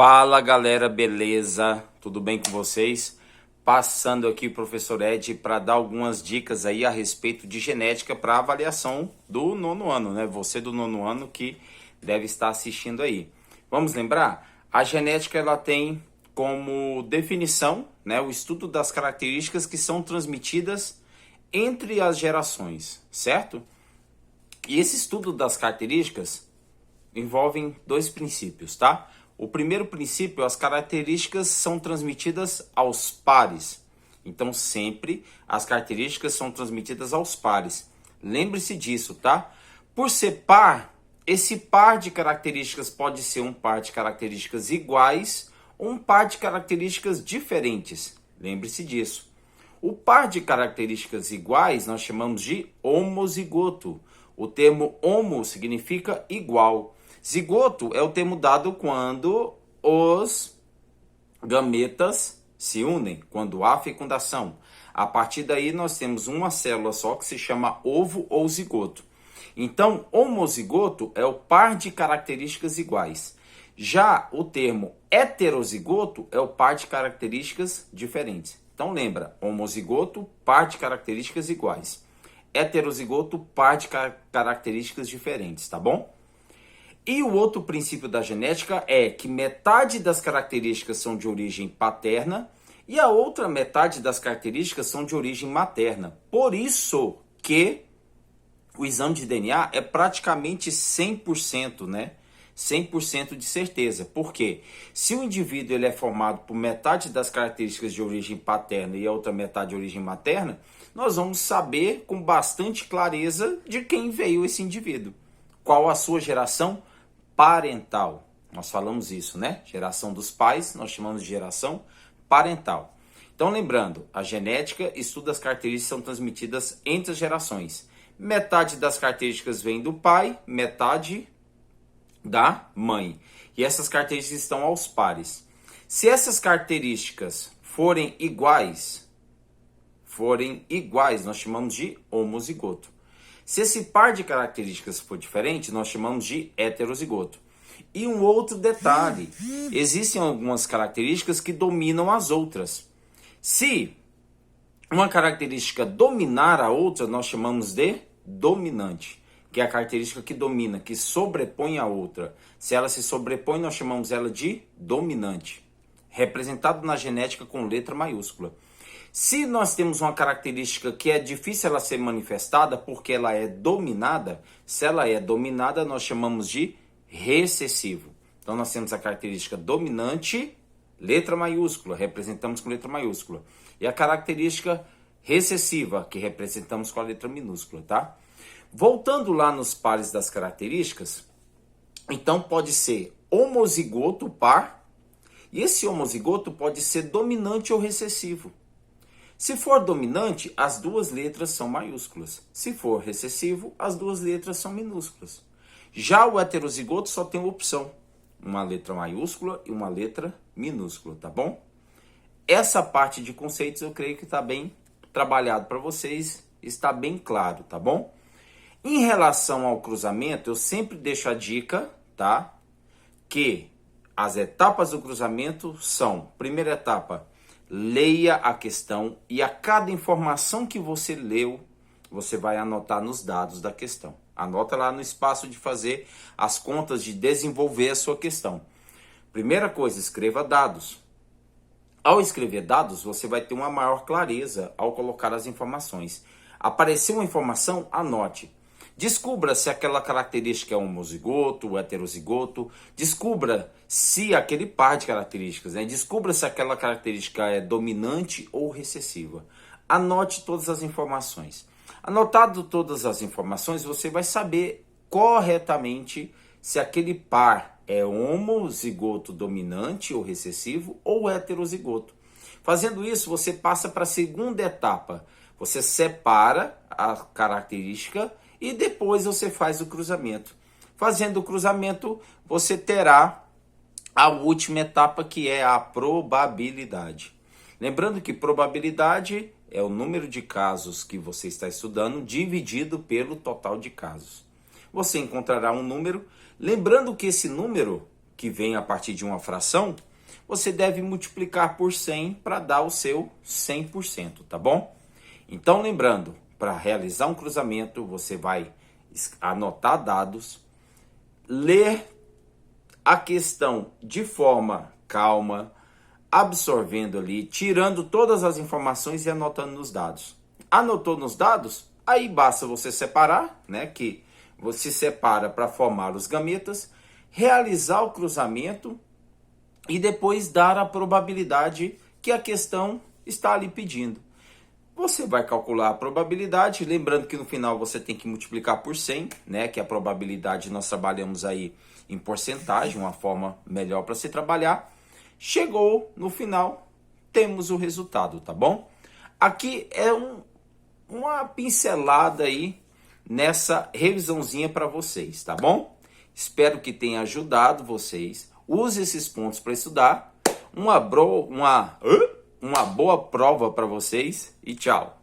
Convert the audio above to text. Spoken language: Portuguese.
Fala galera, beleza? Tudo bem com vocês? Passando aqui o professor Ed para dar algumas dicas aí a respeito de genética para avaliação do nono ano, né? Você do nono ano que deve estar assistindo aí. Vamos lembrar? A genética ela tem como definição, né, o estudo das características que são transmitidas entre as gerações, certo? E esse estudo das características envolve dois princípios, tá? O primeiro princípio, as características são transmitidas aos pares. Então, sempre as características são transmitidas aos pares. Lembre-se disso, tá? Por ser par, esse par de características pode ser um par de características iguais ou um par de características diferentes. Lembre-se disso. O par de características iguais nós chamamos de homozigoto. O termo homo significa igual. Zigoto é o termo dado quando os gametas se unem, quando há fecundação. A partir daí nós temos uma célula só que se chama ovo ou zigoto. Então, homozigoto é o par de características iguais. Já o termo heterozigoto é o par de características diferentes. Então lembra, homozigoto, par de características iguais. Heterozigoto, par de características diferentes, tá bom? E o outro princípio da genética é que metade das características são de origem paterna e a outra metade das características são de origem materna. Por isso que o exame de DNA é praticamente 100%, né? 100% de certeza. Por quê? Se o indivíduo ele é formado por metade das características de origem paterna e a outra metade de origem materna, nós vamos saber com bastante clareza de quem veio esse indivíduo. Qual a sua geração parental. Nós falamos isso, né? Geração dos pais, nós chamamos de geração parental. Então, lembrando, a genética estuda as características que são transmitidas entre as gerações. Metade das características vem do pai, metade da mãe. E essas características estão aos pares. Se essas características forem iguais, nós chamamos de homozigoto. Se esse par de características for diferente, nós chamamos de heterozigoto. E um outro detalhe, existem algumas características que dominam as outras. Se uma característica dominar a outra, nós chamamos de dominante, que é a característica que domina, que sobrepõe a outra. Se ela se sobrepõe, nós chamamos ela de dominante, representado na genética com letra maiúscula. Se nós temos uma característica que é difícil ela ser manifestada porque ela é dominada, se ela é dominada, nós chamamos de recessivo. Então nós temos a característica dominante, letra maiúscula, representamos com letra maiúscula. E a característica recessiva, que representamos com a letra minúscula, tá? Voltando lá nos pares das características, então pode ser homozigoto par, e esse homozigoto pode ser dominante ou recessivo. Se for dominante, as duas letras são maiúsculas. Se for recessivo, as duas letras são minúsculas. Já o heterozigoto só tem uma opção, uma letra maiúscula e uma letra minúscula, tá bom? Essa parte de conceitos eu creio que está bem trabalhado para vocês, está bem claro, tá bom? Em relação ao cruzamento, eu sempre deixo a dica, tá? Que as etapas do cruzamento são, primeira etapa, leia a questão e a cada informação que você leu, você vai anotar nos dados da questão. Anota lá no espaço de fazer as contas, de desenvolver a sua questão. Primeira coisa, escreva dados. Ao escrever dados, você vai ter uma maior clareza ao colocar as informações. Apareceu uma informação, anote. Descubra se aquela característica é homozigoto, heterozigoto. Descubra se aquele par de características, né? Descubra se aquela característica é dominante ou recessiva. Anote todas as informações. Anotado todas as informações, você vai saber corretamente se aquele par é homozigoto dominante ou recessivo ou heterozigoto. Fazendo isso, você passa para a segunda etapa. Você separa a característica e depois você faz o cruzamento. Fazendo o cruzamento, você terá a última etapa, que é a probabilidade. Lembrando que probabilidade é o número de casos que você está estudando dividido pelo total de casos. Você encontrará um número, lembrando que esse número que vem a partir de uma fração, você deve multiplicar por 100 para dar o seu 100%, tá bom? Então, lembrando, para realizar um cruzamento, você vai anotar dados, ler a questão de forma calma, absorvendo ali, tirando todas as informações e anotando nos dados. Anotou nos dados? Aí basta você separar, né? Que você separa para formar os gametas, realizar o cruzamento e depois dar a probabilidade que a questão está ali pedindo. Você vai calcular a probabilidade, lembrando que no final você tem que multiplicar por 100, né? Que a probabilidade nós trabalhamos aí em porcentagem, uma forma melhor para se trabalhar. Chegou no final, temos o resultado, tá bom? Aqui é uma pincelada aí nessa revisãozinha para vocês, tá bom? Espero que tenha ajudado vocês. Use esses pontos para estudar. Uma boa prova para vocês e tchau.